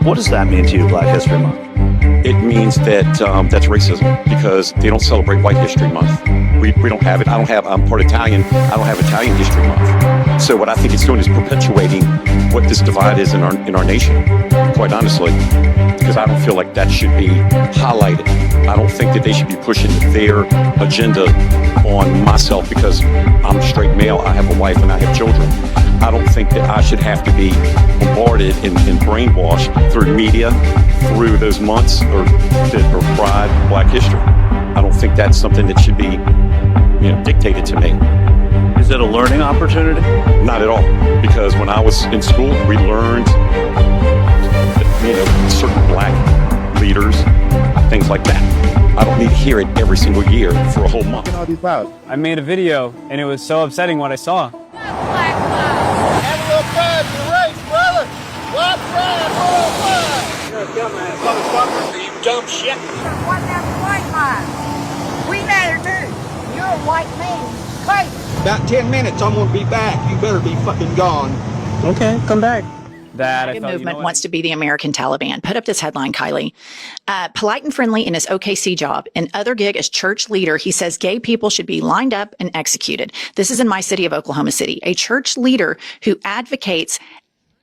What does that mean to you, Black History Month? It means that that's racism because they don't celebrate White History Month. We don't have it. I'm part Italian. I don't have Italian History Month. So what I think it's doing is perpetuating what this divide is in our nation, quite honestly, because I don't feel like that should be highlighted. I don't think that they should be pushing their agenda on myself because I'm a straight male, I have a wife, and I have children. I don't think that I should have to be bombarded and brainwashed through media, through those months or Pride, Black History. I don't think that's something that should be, dictated to me. Is it a learning opportunity? Not at all, because when I was in school, we learned, certain Black leaders, things like that. I don't need to hear it every single year for a whole month. I made a video, and it was so upsetting what I saw. Have a little pride in the race, brother. White pride, world pride. You're a dumbass, motherfucker. You dumb shit. What that white man? We let her do. You're a white man. Crazy. About 10 minutes, I'm gonna be back. You better be fucking gone. Okay, come back. That I The thought, movement wants to be the American Taliban. Put up this headline, Kylie. Polite and friendly in his OKC job. In other gig as church leader, he says gay people should be lined up and executed. This is in my city of Oklahoma City. A church leader who advocates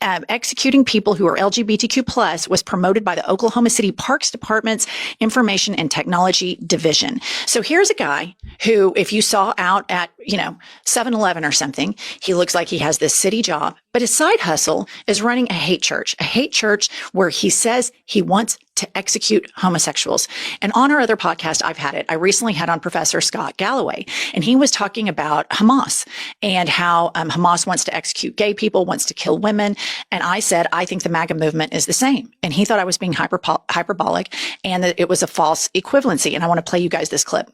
executing people who are LGBTQ plus was promoted by the Oklahoma City Parks Department's Information and Technology Division. So here's a guy who, if you saw out at, 7-Eleven or something, he looks like he has this city job, but his side hustle is running a hate church where he says he wants to execute homosexuals. And on our other podcast, I recently had on Professor Scott Galloway, and he was talking about Hamas and how Hamas wants to execute gay people, wants to kill women. And I said, I think the MAGA movement is the same. And he thought I was being hyperbolic and that it was a false equivalency. And I want to play you guys this clip.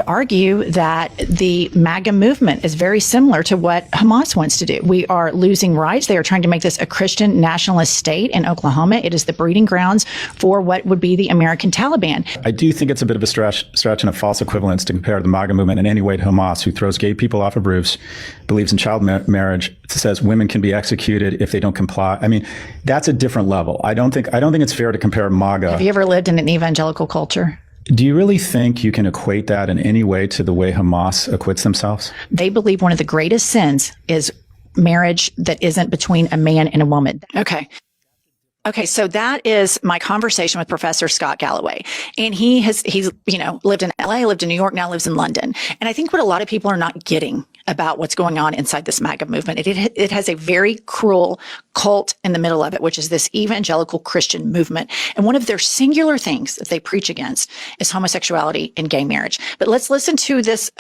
Argue that the MAGA movement is very similar to what Hamas wants to do. We are losing rights. They are trying to make this a Christian nationalist state in Oklahoma. It is the breeding grounds for what would be the American Taliban. I do think it's a bit of a stretch and a false equivalence to compare the MAGA movement in any way to Hamas, who throws gay people off of roofs, believes in child marriage, says women can be executed if they don't comply. I mean, that's a different level. I don't think it's fair to compare MAGA. Have you ever lived in an evangelical culture? Do you really think you can equate that in any way to the way Hamas acquits themselves? They believe one of the greatest sins is marriage that isn't between a man and a woman. Okay, so that is my conversation with Professor Scott Galloway. And he's lived in LA, lived in New York, now lives in London. And I think what a lot of people are not getting about what's going on inside this MAGA movement, it has a very cruel cult in the middle of it, which is this evangelical Christian movement. And one of their singular things that they preach against is homosexuality and gay marriage. But let's listen to this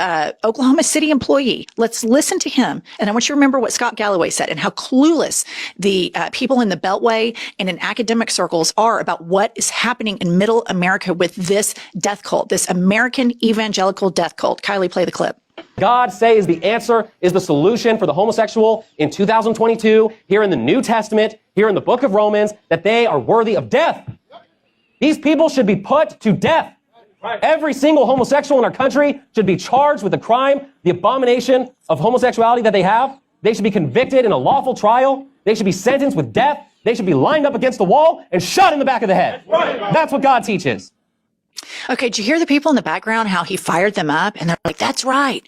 Oklahoma City employee. Let's listen to him. And I want you to remember what Scott Galloway said and how clueless the people in the Beltway and in academic circles are about what is happening in middle America with this death cult, this American evangelical death cult. Kylie, play the clip. God says the answer is the solution for the homosexual in 2022, here in the New Testament, here in the book of Romans, that they are worthy of death. These people should be put to death. Every single homosexual in our country should be charged with the crime, the abomination of homosexuality that they have. They should be convicted in a lawful trial. They should be sentenced with death. They should be lined up against the wall and shot in the back of the head. That's what God teaches. Okay, did you hear the people in the background, how he fired them up? And they're like, that's right.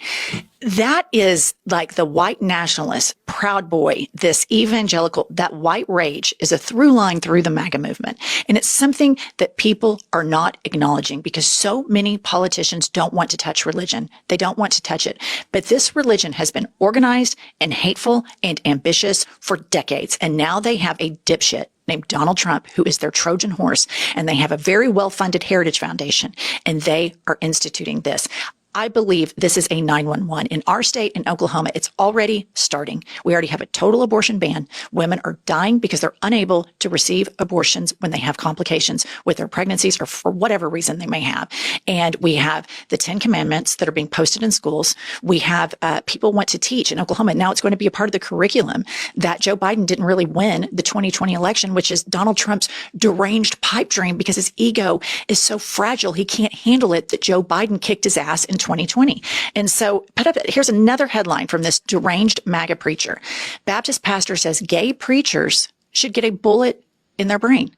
That is like the white nationalist, Proud Boy, this evangelical, that white rage is a through line through the MAGA movement. And it's something that people are not acknowledging because so many politicians don't want to touch religion. They don't want to touch it. But this religion has been organized and hateful and ambitious for decades. And now they have a dipshit named Donald Trump, who is their Trojan horse, and they have a very well-funded Heritage Foundation, and they are instituting this. I believe this is a 911. In our state, in Oklahoma, it's already starting. We already have a total abortion ban. Women are dying because they're unable to receive abortions when they have complications with their pregnancies or for whatever reason they may have. And we have the 10 Commandments that are being posted in schools. We have people want to teach in Oklahoma. Now it's going to be a part of the curriculum that Joe Biden didn't really win the 2020 election, which is Donald Trump's deranged pipe dream because his ego is so fragile. He can't handle it that Joe Biden kicked his ass in 2020. And so here's another headline from this deranged MAGA preacher. Baptist pastor says gay preachers should get a bullet in their brain.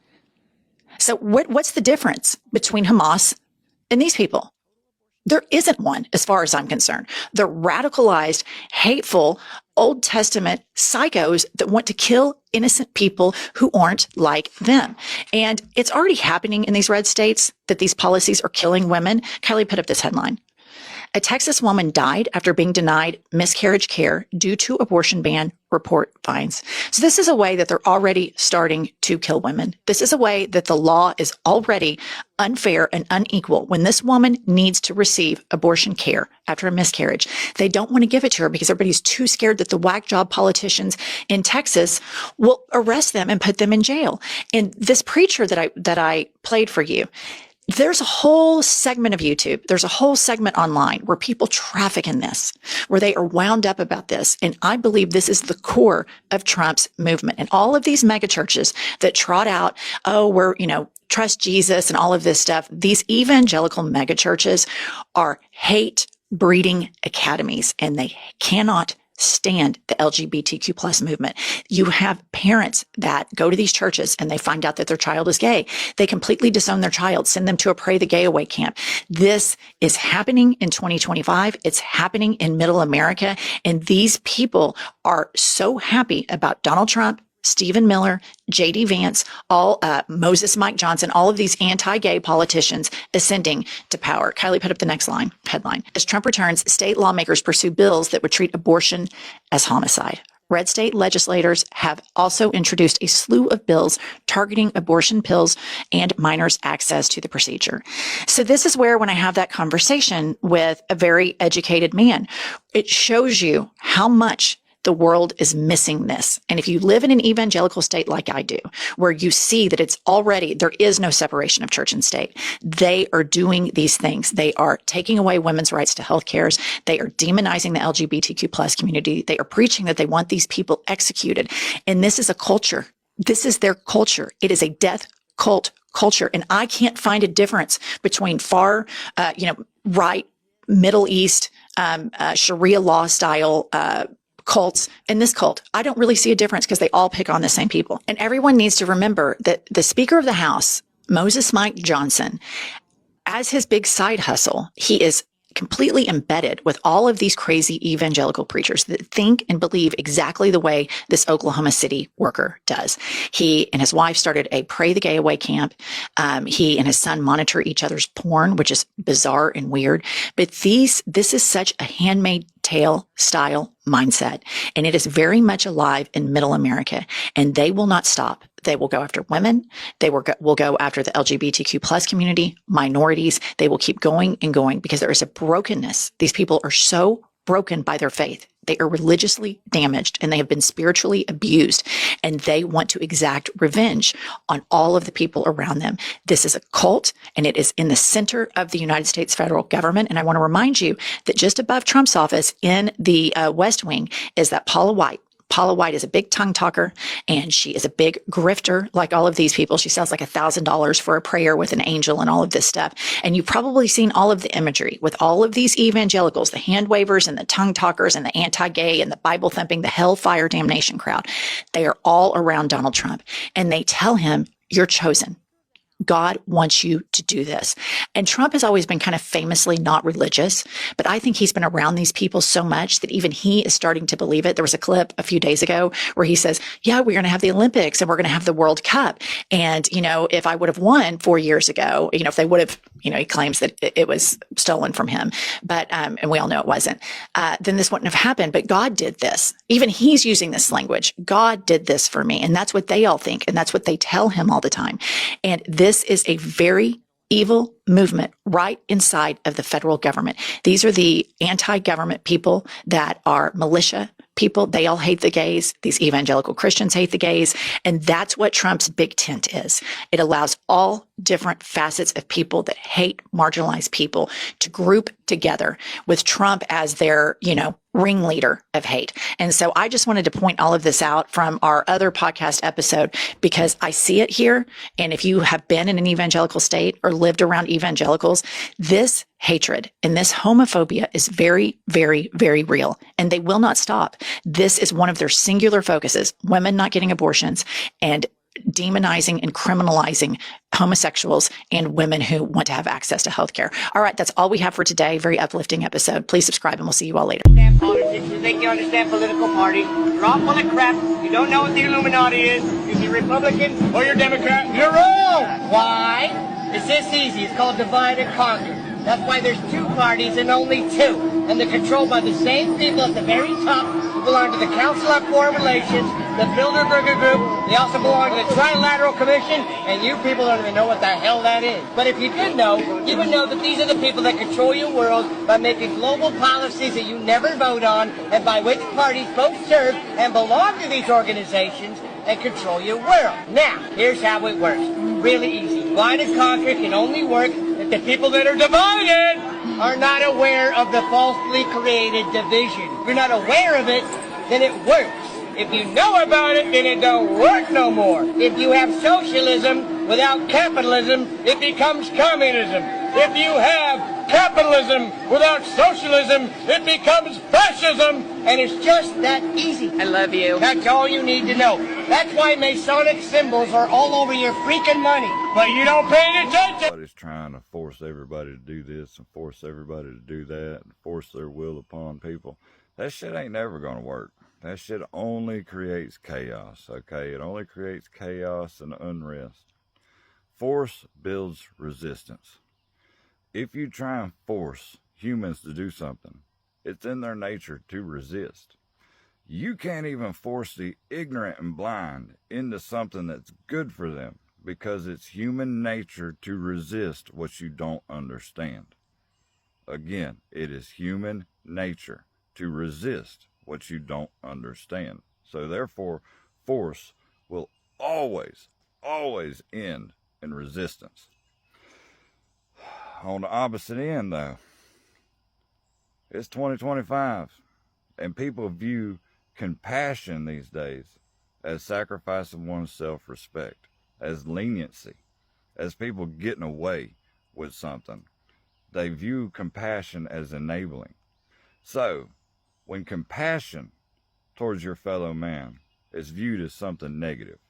So what's the difference between Hamas and these people? There isn't one, as far as I'm concerned. They're radicalized, hateful, Old Testament psychos that want to kill innocent people who aren't like them. And it's already happening in these red states that these policies are killing women. Kylie put up this headline. A Texas woman died after being denied miscarriage care due to abortion ban, report finds. So this is a way that they're already starting to kill women. This is a way that the law is already unfair and unequal. When this woman needs to receive abortion care after a miscarriage, they don't want to give it to her because everybody's too scared that the whack job politicians in Texas will arrest them and put them in jail. And this preacher that I played for you, there's a whole segment of YouTube. There's a whole segment online where people traffic in this, where they are wound up about this. And I believe this is the core of Trump's movement. And all of these mega churches that trot out, oh, we're, trust Jesus and all of this stuff. These evangelical mega churches are hate breeding academies, and they cannot stand the LGBTQ plus movement. You have parents that go to these churches and they find out that their child is gay. They completely disown their child, send them to a Pray the Gay Away camp. This is happening in 2025. It's happening in middle America. And these people are so happy about Donald Trump, Stephen Miller, J.D. Vance, Moses Mike Johnson, all of these anti-gay politicians ascending to power. Kylie, put up the next headline. As Trump returns, state lawmakers pursue bills that would treat abortion as homicide. Red state legislators have also introduced a slew of bills targeting abortion pills and minors' access to the procedure. So this is where, when I have that conversation with a very educated man, it shows you how much the world is missing this. And if you live in an evangelical state like I do, where you see that it's already, there is no separation of church and state, they are doing these things. They are taking away women's rights to health care. They are demonizing the LGBTQ plus community. They are preaching that they want these people executed. And this is a culture. This is their culture. It is a death cult culture. And I can't find a difference between far, right, Middle East, Sharia law style, cults and this cult. I don't really see a difference because they all pick on the same people. And everyone needs to remember that the Speaker of the House, Moses Mike Johnson, as his big side hustle, he is completely embedded with all of these crazy evangelical preachers that think and believe exactly the way this Oklahoma City worker does. He and his wife started a Pray the Gay Away camp. He and his son monitor each other's porn, which is bizarre and weird. But this is such a Handmaid's Tale style mindset. And it is very much alive in middle America. And they will not stop. They will go after women. They will go after the LGBTQ plus community, minorities. They will keep going and going because there is a brokenness. These people are so broken by their faith. They are religiously damaged and they have been spiritually abused, and they want to exact revenge on all of the people around them. This is a cult, and it is in the center of the United States federal government. And I want to remind you that just above Trump's office in the West Wing is that Paula White. Paula White is a big tongue talker, and she is a big grifter like all of these people. She sells like $1,000 for a prayer with an angel and all of this stuff. And you've probably seen all of the imagery with all of these evangelicals, the hand wavers and the tongue talkers and the anti-gay and the Bible thumping, the hellfire damnation crowd. They are all around Donald Trump, and they tell him, "You're chosen. God wants you to do this." And Trump has always been kind of famously not religious, but I think he's been around these people so much that even he is starting to believe it. There was a clip a few days ago where he says, yeah, we're going to have the Olympics and we're going to have the World Cup. And, if I would have won 4 years ago, if they would have, he claims that it was stolen from him, but, and we all know it wasn't, then this wouldn't have happened. But God did this. Even he's using this language. God did this for me. And that's what they all think. And that's what they tell him all the time. And this is a very evil movement right inside of the federal government. These are the anti-government people that are militia people. They all hate the gays. These evangelical Christians hate the gays. And that's what Trump's big tent is. It allows all different facets of people that hate marginalized people to group together with Trump as their, ringleader of hate. And so I just wanted to point all of this out from our other podcast episode because I see it here. And if you have been in an evangelical state or lived around evangelicals, this hatred and this homophobia is very, very, very real, and they will not stop. This is one of their singular focuses: women not getting abortions and demonizing and criminalizing homosexuals and women who want to have access to healthcare. All right, that's all we have for today. Very uplifting episode. Please subscribe and we'll see you all later. Understand politics, you think you understand political parties. You're all full of crap. You don't know what the Illuminati is. You're either Republican or you're Democrat. You're wrong. Why? It's this easy. It's called divide and conquer. That's why there's two parties and only two. And they're controlled by the same people at the very top who belong to the Council on Foreign Relations, the Bilderberger Group. They also belong to the Trilateral Commission, and you people don't even know what the hell that is. But if you did know, you would know that these are the people that control your world by making global policies that you never vote on, and by which parties both serve and belong to these organizations and control your world. Now, here's how it works. Really easy. Divide and conquer can only work if the people that are divided are not aware of the falsely created division. If you're not aware of it, then it works. If you know about it, then it don't work no more. If you have socialism without capitalism, it becomes communism. If you have capitalism without socialism, it becomes fascism. And it's just that easy. I love you. That's all you need to know. That's why Masonic symbols are all over your freaking money. But you don't pay attention. Everybody's trying to force everybody to do this and force everybody to do that and force their will upon people. That shit ain't never going to work. That shit only creates chaos, okay? It only creates chaos and unrest. Force builds resistance. If you try and force humans to do something, it's in their nature to resist. You can't even force the ignorant and blind into something that's good for them because it's human nature to resist what you don't understand. Again, it is human nature to resist what you don't understand. So therefore, force will always, always end in resistance. On the opposite end, though, it's 2025, and people view compassion these days as sacrifice of one's self-respect, as leniency, as people getting away with something. They view compassion as enabling. So, when compassion towards your fellow man is viewed as something negative,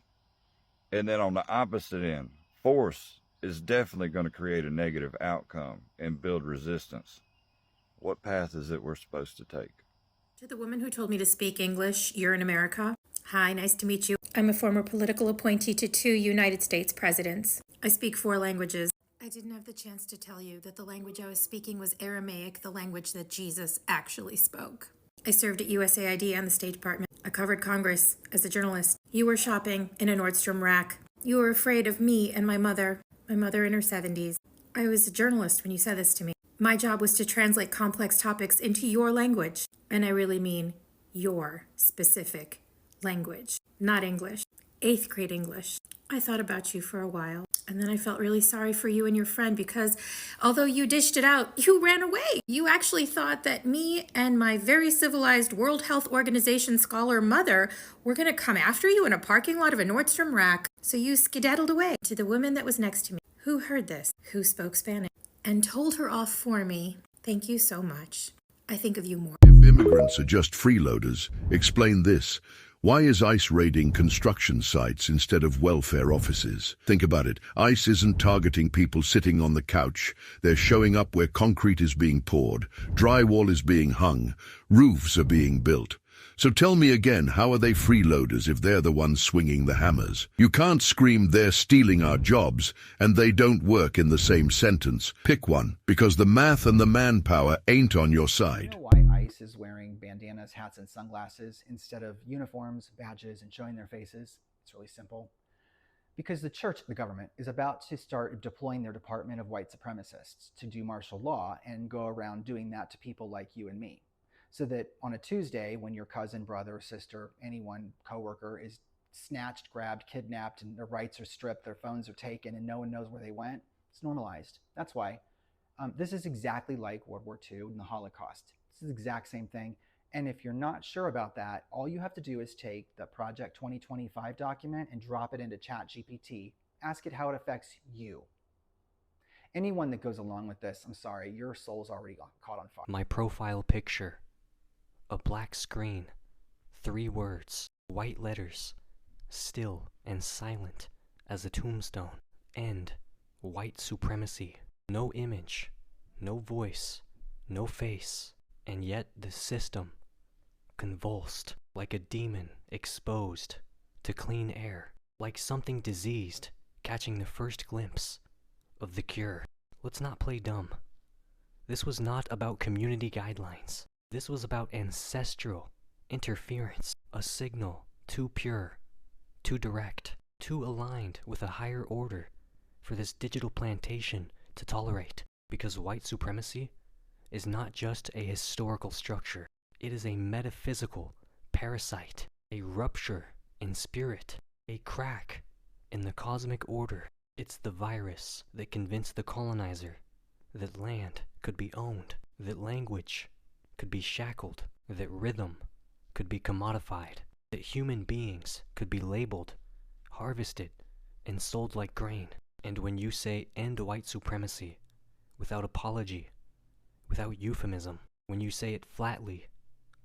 and then on the opposite end, force is definitely going to create a negative outcome and build resistance. What path is it we're supposed to take? To the woman who told me to speak English, you're in America. Hi, nice to meet you. I'm a former political appointee to 2 United States presidents. I speak 4 languages. I didn't have the chance to tell you that the language I was speaking was Aramaic, the language that Jesus actually spoke. I served at USAID and the State Department. I covered Congress as a journalist. You were shopping in a Nordstrom rack. You were afraid of me and my mother in her 70s. I was a journalist when you said this to me. My job was to translate complex topics into your language. And I really mean your specific language, not English. 8th grade English. I thought about you for a while. And then I felt really sorry for you and your friend because although you dished it out, you ran away. You actually thought that me and my very civilized World Health Organization scholar mother were going to come after you in a parking lot of a Nordstrom rack. So you skedaddled away. To the woman that was next to me, who heard this, who spoke Spanish, and told her off for me, thank you so much. I think of you more. If immigrants are just freeloaders, explain this. Why is ICE raiding construction sites instead of welfare offices? Think about it. ICE isn't targeting people sitting on the couch. They're showing up where concrete is being poured, drywall is being hung, roofs are being built. So tell me again, how are they freeloaders if they're the ones swinging the hammers? You can't scream they're stealing our jobs and they don't work in the same sentence. Pick one, because the math and the manpower ain't on your side. You know why ICE is wearing bandanas, hats, and sunglasses instead of uniforms, badges, and showing their faces? It's really simple. Because the church, the government, is about to start deploying their department of white supremacists to do martial law and go around doing that to people like you and me. So that on a Tuesday, when your cousin, brother, sister, anyone, coworker is snatched, grabbed, kidnapped, and their rights are stripped, their phones are taken, and no one knows where they went, it's normalized. That's why. This is exactly like World War II and the Holocaust. It's the exact same thing. And if you're not sure about that, all you have to do is take the Project 2025 document and drop it into ChatGPT. Ask it how it affects you. Anyone that goes along with this, I'm sorry, your soul's already caught on fire. My profile picture. A black screen. 3 words. White letters. still and silent as a tombstone. End white supremacy. No image, no voice, no face, and yet the system convulsed like a demon exposed to clean air, like something diseased catching the first glimpse of the cure. Let's not play dumb. This was not about community guidelines. This was about ancestral interference, a signal too pure, too direct, too aligned with a higher order for this digital plantation to tolerate. Because white supremacy is not just a historical structure. It is a metaphysical parasite, a rupture in spirit, a crack in the cosmic order. It's the virus that convinced the colonizer that land could be owned, that language could be shackled, that rhythm could be commodified, that human beings could be labeled, harvested, and sold like grain. And when you say end white supremacy without apology, without euphemism, when you say it flatly,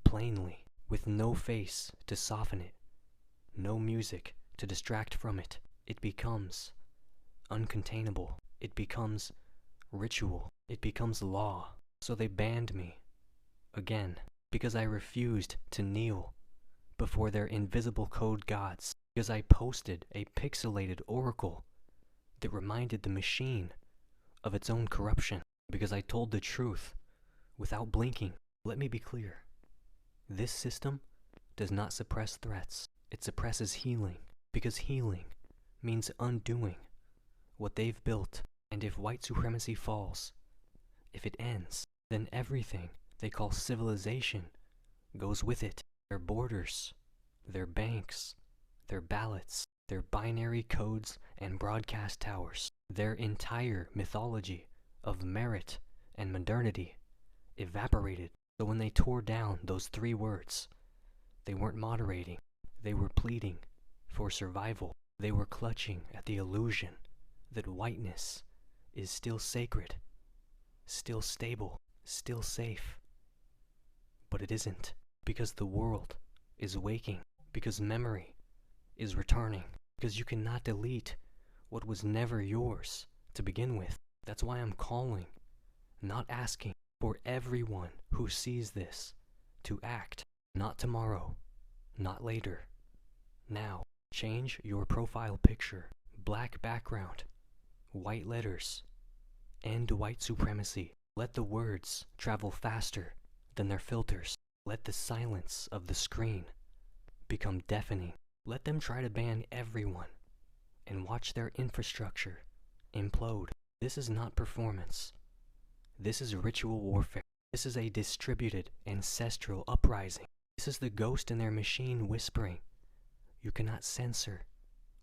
plainly, with no face to soften it, no music to distract from it, it becomes uncontainable. It becomes ritual. It becomes law. So they banned me again because I refused to kneel before their invisible code gods, because I posted a pixelated oracle that reminded the machine of its own corruption, because I told the truth without blinking. Let me be clear. This system does not suppress threats. It suppresses healing, because healing means undoing what they've built. And if white supremacy falls, if it ends, then everything they call civilization goes with it. Their borders, their banks, their ballots, their binary codes and broadcast towers, their entire mythology of merit and modernity evaporated. So when they tore down those 3 words, they weren't moderating. They were pleading for survival. They were clutching at the illusion that whiteness is still sacred, still stable, still safe. But it isn't, because the world is waking, because memory is returning, because you cannot delete what was never yours to begin with. That's why I'm calling, not asking, for everyone who sees this to act. Not tomorrow, not later, now. Change your profile picture. Black background, white letters, end white supremacy. Let the words travel faster than their filters. Let the silence of the screen become deafening. Let them try to ban everyone and watch their infrastructure implode. This is not performance. This is ritual warfare. This is a distributed ancestral uprising. This is the ghost in their machine whispering, "You cannot censor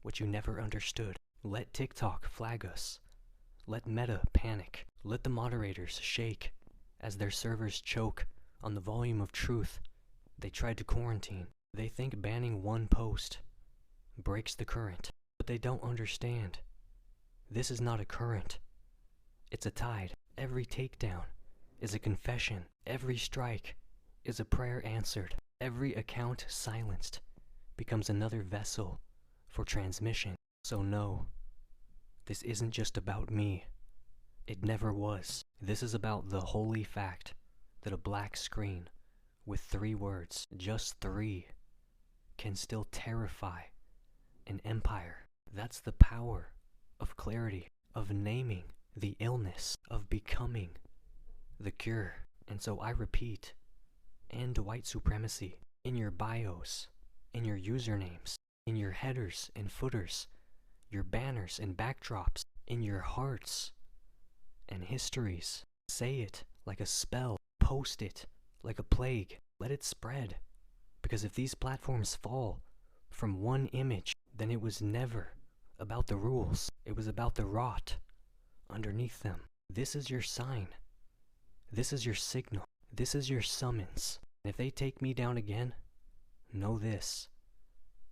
what you never understood." Let TikTok flag us. Let Meta panic. Let the moderators shake as their servers choke on the volume of truth they tried to quarantine. They think banning one post breaks the current, but they don't understand. This is not a current. It's a tide. Every takedown is a confession. Every strike is a prayer answered. Every account silenced becomes another vessel for transmission. So no, this isn't just about me. It never was. This is about the holy fact that a black screen with 3 words, just 3, can still terrify an empire. That's the power of clarity, of naming the illness, of becoming the cure. And so I repeat, end white supremacy in your bios, in your usernames, in your headers and footers, your banners and backdrops, in your hearts and histories. Say it like a spell. Post it like a plague. Let it spread. Because if these platforms fall from one image, then it was never about the rules. It was about the rot underneath them. This is your sign. This is your signal. This is your summons. And if they take me down again, know this: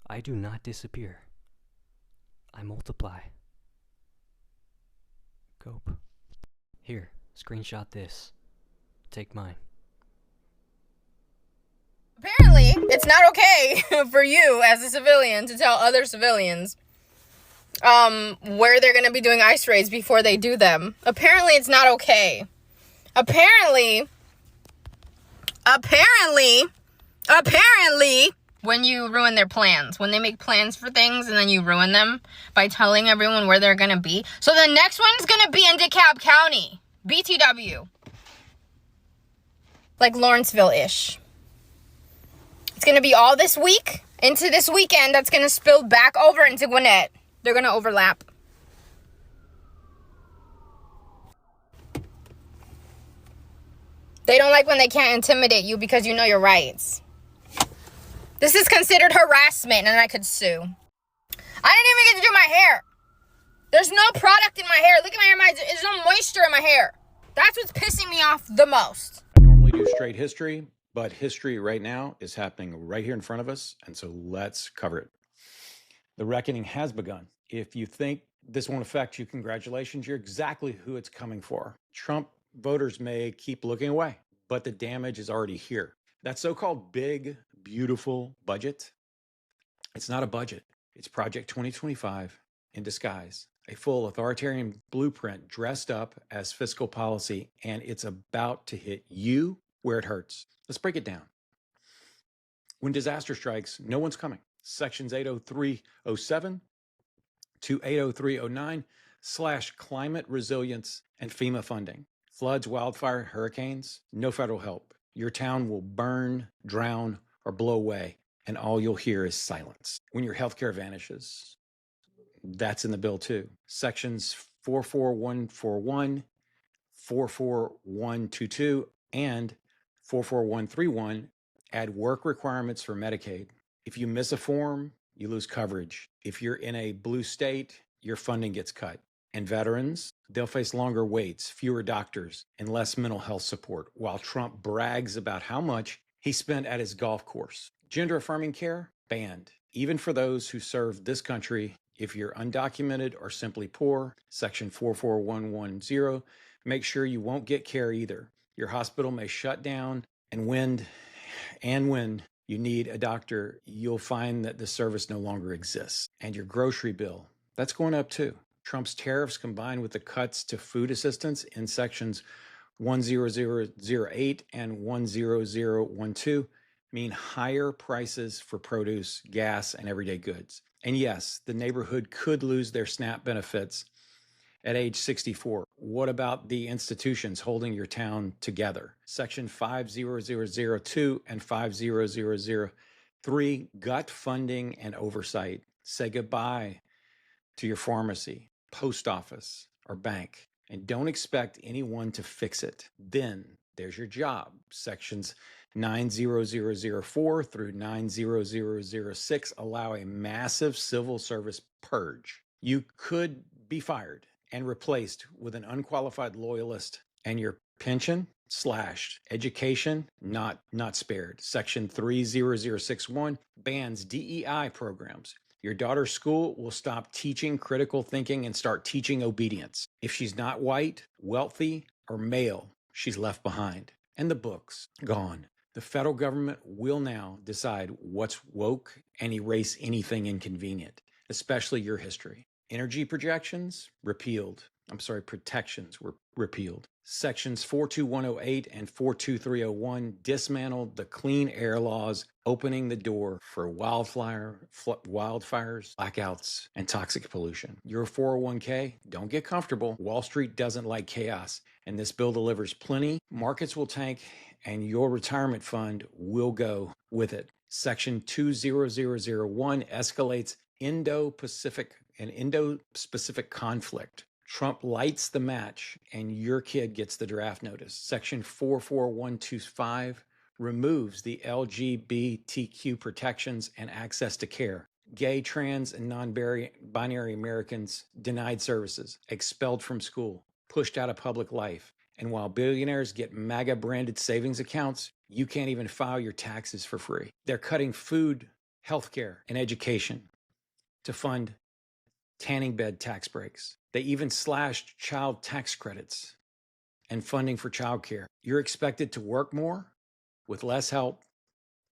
I do not disappear. I multiply. Cope. Here, screenshot this. Take mine. Apparently apparently it's not okay for you as a civilian to tell other civilians where they're going to be doing ice raids before they do them. Apparently it's not okay. Apparently, when you ruin their plans, when they make plans for things and then you ruin them by telling everyone where they're going to be. So the next one's going to be in DeKalb County, BTW. Like Lawrenceville-ish. It's going to be all this week into this weekend that's going to spill back over into Gwinnett. They're going to overlap. They don't like when they can't intimidate you because you know your rights. This is considered harassment and I could sue. I didn't even get to do my hair. There's no product in my hair. Look at my hair. There's no moisture in my hair. That's what's pissing me off the most. I normally do straight history, but history right now is happening right here in front of us, and so let's cover it. The reckoning has begun. If you think this won't affect you, congratulations, you're exactly who it's coming for. Trump voters may keep looking away, but the damage is already here. That so-called big, beautiful budget, it's not a budget. It's Project 2025 in disguise, a full authoritarian blueprint dressed up as fiscal policy, and it's about to hit you where it hurts. Let's break it down. When disaster strikes, no one's coming. Sections 80307 to 80309/climate resilience and FEMA funding. Floods, wildfire, hurricanes, no federal help. Your town will burn, drown, or blow away, and all you'll hear is silence. When your healthcare vanishes, that's in the bill too. Sections 44141, 44122, and 44131 add work requirements for Medicaid. If you miss a form, you lose coverage. If you're in a blue state, your funding gets cut. And veterans, they'll face longer waits, fewer doctors, and less mental health support, while Trump brags about how much he spent at his golf course. Gender-affirming care, banned. Even for those who serve this country, if you're undocumented or simply poor, Section 44110, make sure you won't get care either. Your hospital may shut down, and when you need a doctor, you'll find that the service no longer exists. And your grocery bill, that's going up too. Trump's tariffs combined with the cuts to food assistance in sections 10008 and 10012 mean higher prices for produce, gas, and everyday goods. And yes, the neighborhood could lose their SNAP benefits at age 64. What about the institutions holding your town together? Section 50002 and 50003, gut funding and oversight. Say goodbye to your pharmacy, post office, or bank, and don't expect anyone to fix it. Then there's your job. Sections 90004 through 90006 allow a massive civil service purge. You could be fired and replaced with an unqualified loyalist, and your pension slashed. Education not spared. Section 30061 bans DEI programs. Your daughter's school will stop teaching critical thinking and start teaching obedience. If she's not white, wealthy, or male, she's left behind. And the books, gone. The federal government will now decide what's woke and erase anything inconvenient, especially your history. Energy protections were repealed. Sections 42108 and 42301 dismantled the clean air laws, opening the door for wildfires, blackouts, and toxic pollution. Your 401k, don't get comfortable. Wall Street doesn't like chaos, and this bill delivers plenty. Markets will tank, and your retirement fund will go with it. Section 20001 escalates Indo-Pacific conflict. Trump lights the match and your kid gets the draft notice. Section 44125 removes the LGBTQ protections and access to care. Gay, trans, and non-binary Americans denied services, expelled from school, pushed out of public life. And while billionaires get MAGA-branded savings accounts, you can't even file your taxes for free. They're cutting food, healthcare, and education to fund tanning bed tax breaks. They even slashed child tax credits and funding for childcare. You're expected to work more with less help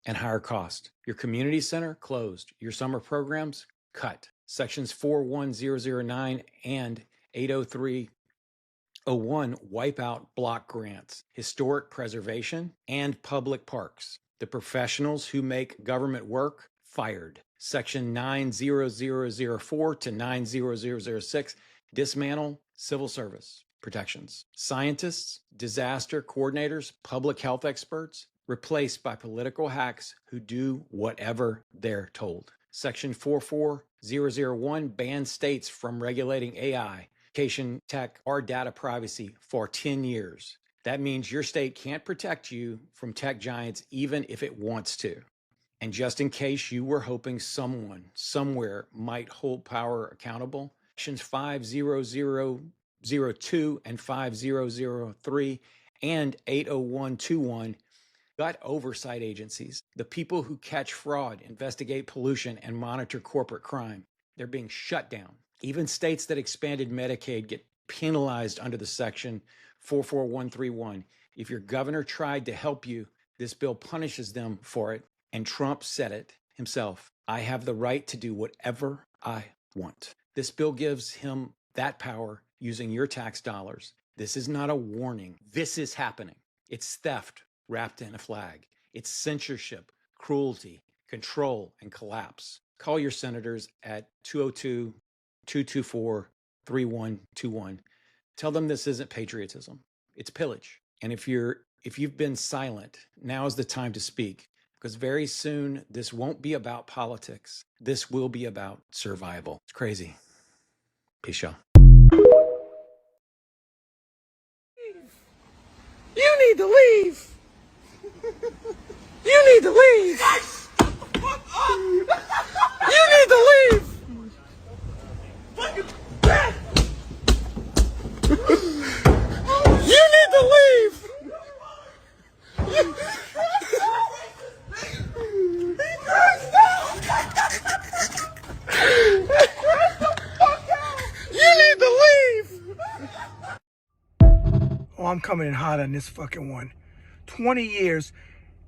and higher cost. Your community center closed. Your summer programs cut. Sections 41009 and 80301 wipe out block grants, historic preservation, and public parks. The professionals who make government work fired. Section 90004 to 90006 dismantle civil service protections. Scientists, disaster coordinators, public health experts replaced by political hacks who do whatever they're told. Section 44001 bans states from regulating AI, education, tech, or data privacy for 10 years. That means your state can't protect you from tech giants even if it wants to. And just in case you were hoping someone, somewhere might hold power accountable, Sections 50002 and 5003 and 80121 gut oversight agencies, the people who catch fraud, investigate pollution, and monitor corporate crime. They're being shut down. Even states that expanded Medicaid get penalized under the Section 44131. If your governor tried to help you, this bill punishes them for it. And Trump said it himself. I have the right to do whatever I want. This bill gives him that power using your tax dollars. This is not a warning. This is happening. It's theft wrapped in a flag. It's censorship, cruelty, control, and collapse. Call your senators at 202-224-3121. Tell them this isn't patriotism. It's pillage. And if you've been silent, now is the time to speak. Because very soon, this won't be about politics. This will be about survival. It's crazy. Peace, y'all. You need to leave. You need to leave. You need to leave. You need to leave. You need to leave. Oh, I'm coming in hot on this fucking one. 20 years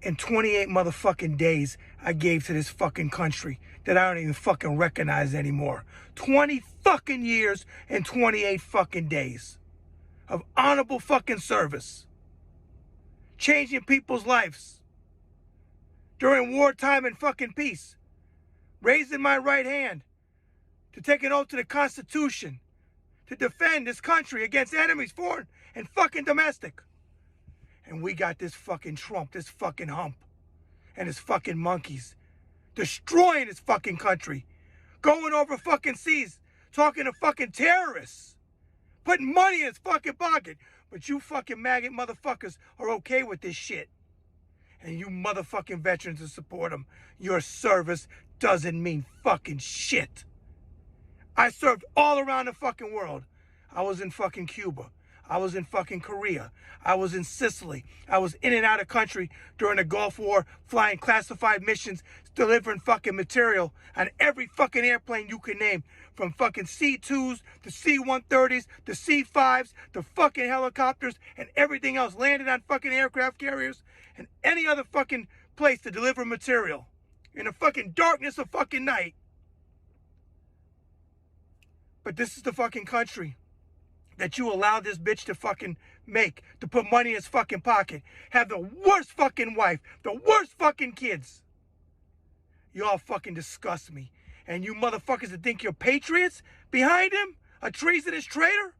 and 28 motherfucking days I gave to this fucking country that I don't even fucking recognize anymore. 20 fucking years and 28 fucking days of honorable fucking service. Changing people's lives during wartime and fucking peace. Raising my right hand to take an oath to the Constitution to defend this country against enemies, foreign and fucking domestic. And we got this fucking Trump, this fucking hump, and his fucking monkeys destroying his fucking country, going over fucking seas, talking to fucking terrorists, putting money in his fucking pocket. But you fucking maggot motherfuckers are okay with this shit. And you motherfucking veterans that support him, your service doesn't mean fucking shit. I served all around the fucking world. I was in fucking Cuba. I was in fucking Korea. I was in Sicily. I was in and out of country during the Gulf War, flying classified missions, delivering fucking material on every fucking airplane you can name. From fucking C-2s, to C-130s, to C-5s, to fucking helicopters, and everything else. Landed on fucking aircraft carriers and any other fucking place to deliver material. In the fucking darkness of fucking night. But this is the fucking country that you allow this bitch to fucking make, to put money in his fucking pocket, have the worst fucking wife, the worst fucking kids. You all fucking disgust me. And you motherfuckers that think you're patriots behind him, a treasonous traitor,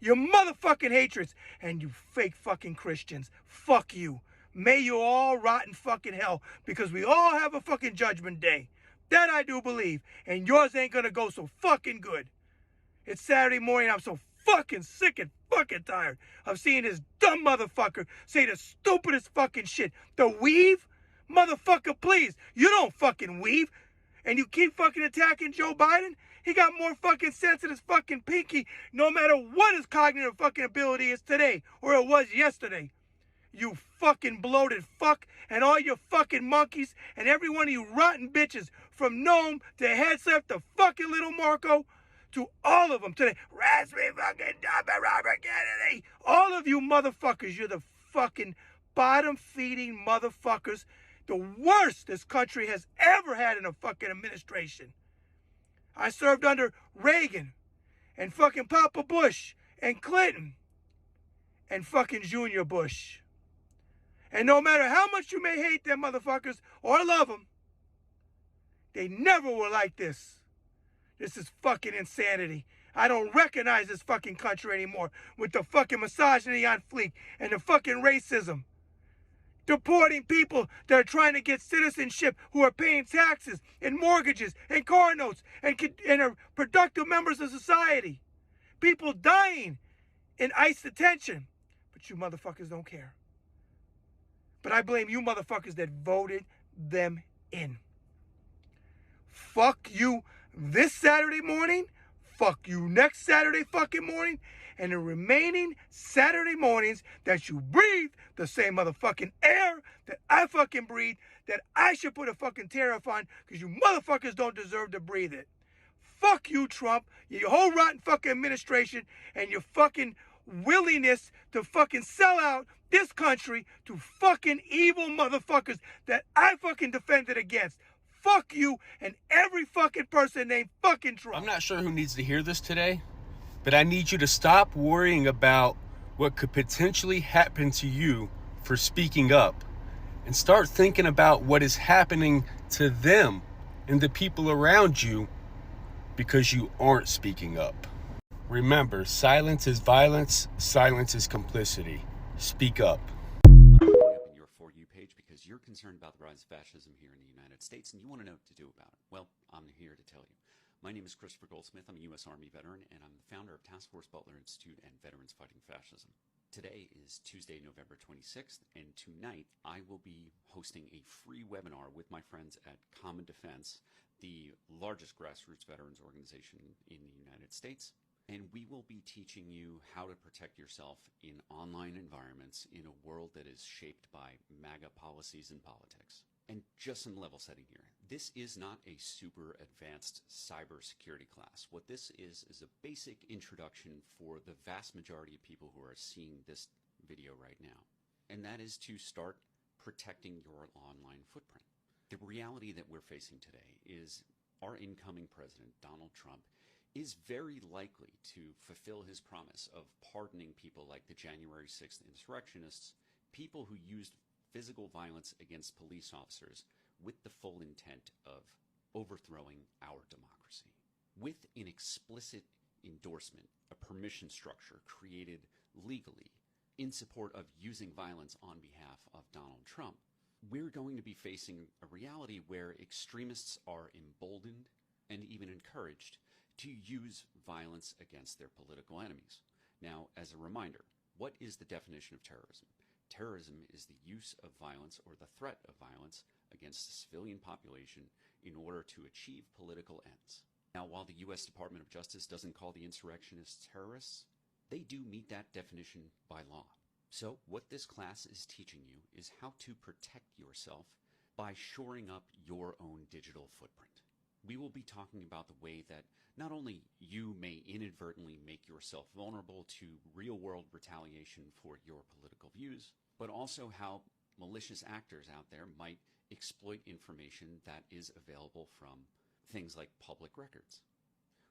you're motherfucking hatreds. And you fake fucking Christians, fuck you. May you all rot in fucking hell, because we all have a fucking judgment day. That I do believe. And yours ain't gonna go so fucking good. It's Saturday morning, I'm so fucking sick and fucking tired of seeing this dumb motherfucker say the stupidest fucking shit. The weave? Motherfucker, please. You don't fucking weave. And you keep fucking attacking Joe Biden? He got more fucking sense in his fucking pinky no matter what his cognitive fucking ability is today or it was yesterday. You fucking bloated fuck, and all your fucking monkeys and every one of you rotten bitches from Nome to Headset to fucking Little Marco to all of them today. Raspy fucking Robert Kennedy. All of you motherfuckers, you're the fucking bottom-feeding motherfuckers The worst this country has ever had in a fucking administration. I served under Reagan and fucking Papa Bush and Clinton and fucking Junior Bush. And no matter how much you may hate them motherfuckers or love them, they never were like this. This is fucking insanity. I don't recognize this fucking country anymore with the fucking misogyny on fleek and the fucking racism. Deporting people that are trying to get citizenship, who are paying taxes and mortgages and car notes and are productive members of society. People dying in ICE detention. But you motherfuckers don't care. But I blame you motherfuckers that voted them in. Fuck you this Saturday morning. Fuck you next Saturday fucking morning. And the remaining Saturday mornings that you breathe the same motherfucking air that I fucking breathe, that I should put a fucking tariff on because you motherfuckers don't deserve to breathe it. Fuck you, Trump, your whole rotten fucking administration, and your fucking willingness to fucking sell out this country to fucking evil motherfuckers that I fucking defended against. Fuck you and every fucking person named fucking Trump. I'm not sure who needs to hear this today, but I need you to stop worrying about what could potentially happen to you for speaking up and start thinking about what is happening to them and the people around you because you aren't speaking up. Remember, silence is violence, silence is complicity. Speak up. In your For You page because you're concerned about the rise of fascism here in the United States and you want to know what to do about it. Well, I'm here to tell you. My name is Christopher Goldsmith. I'm a U.S. Army veteran, and I'm the founder of Task Force Butler Institute and Veterans Fighting Fascism. Today is Tuesday, November 26th, and tonight I will be hosting a free webinar with my friends at Common Defense, the largest grassroots veterans organization in the United States. And we will be teaching you how to protect yourself in online environments in a world that is shaped by MAGA policies and politics. And just some level setting here. This is not a super advanced cybersecurity class. What this is a basic introduction for the vast majority of people who are seeing this video right now. And that is to start protecting your online footprint. The reality that we're facing today is our incoming president, Donald Trump, is very likely to fulfill his promise of pardoning people like the January 6th insurrectionists, people who used physical violence against police officers with the full intent of overthrowing our democracy. With an explicit endorsement, a permission structure created legally in support of using violence on behalf of Donald Trump, we're going to be facing a reality where extremists are emboldened and even encouraged to use violence against their political enemies. Now, as a reminder, what is the definition of terrorism? Terrorism is the use of violence or the threat of violence against the civilian population in order to achieve political ends. Now, while the U.S. Department of Justice doesn't call the insurrectionists terrorists, they do meet that definition by law. So what this class is teaching you is how to protect yourself by shoring up your own digital footprint. We will be talking about the way that not only you may inadvertently make yourself vulnerable to real-world retaliation for your political views, but also how malicious actors out there might exploit information that is available from things like public records.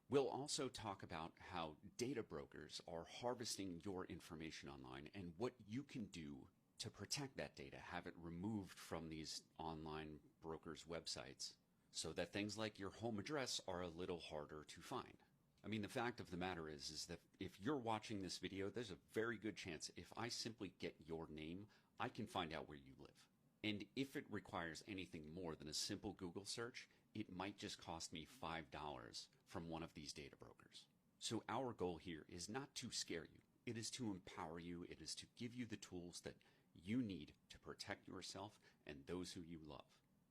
We'll also talk about how data brokers are harvesting your information online and what you can do to protect that data, have it removed from these online brokers' websites so that things like your home address are a little harder to find. I mean, the fact of the matter is that if you're watching this video, there's a very good chance if I simply get your name, I can find out where you live. And if it requires anything more than a simple Google search, it might just cost me $5 from one of these data brokers. So our goal here is not to scare you. It is to empower you. It is to give you the tools that you need to protect yourself and those who you love.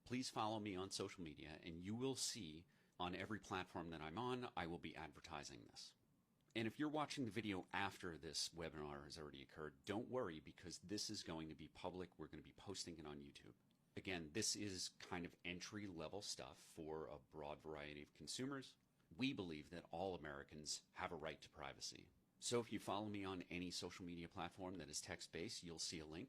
Please follow me on social media and you will see on every platform that I'm on, I will be advertising this. And if you're watching the video after this webinar has already occurred, don't worry because this is going to be public. We're going to be posting it on YouTube. Again, this is kind of entry-level stuff for a broad variety of consumers. We believe that all Americans have a right to privacy. So if you follow me on any social media platform that is text-based, you'll see a link.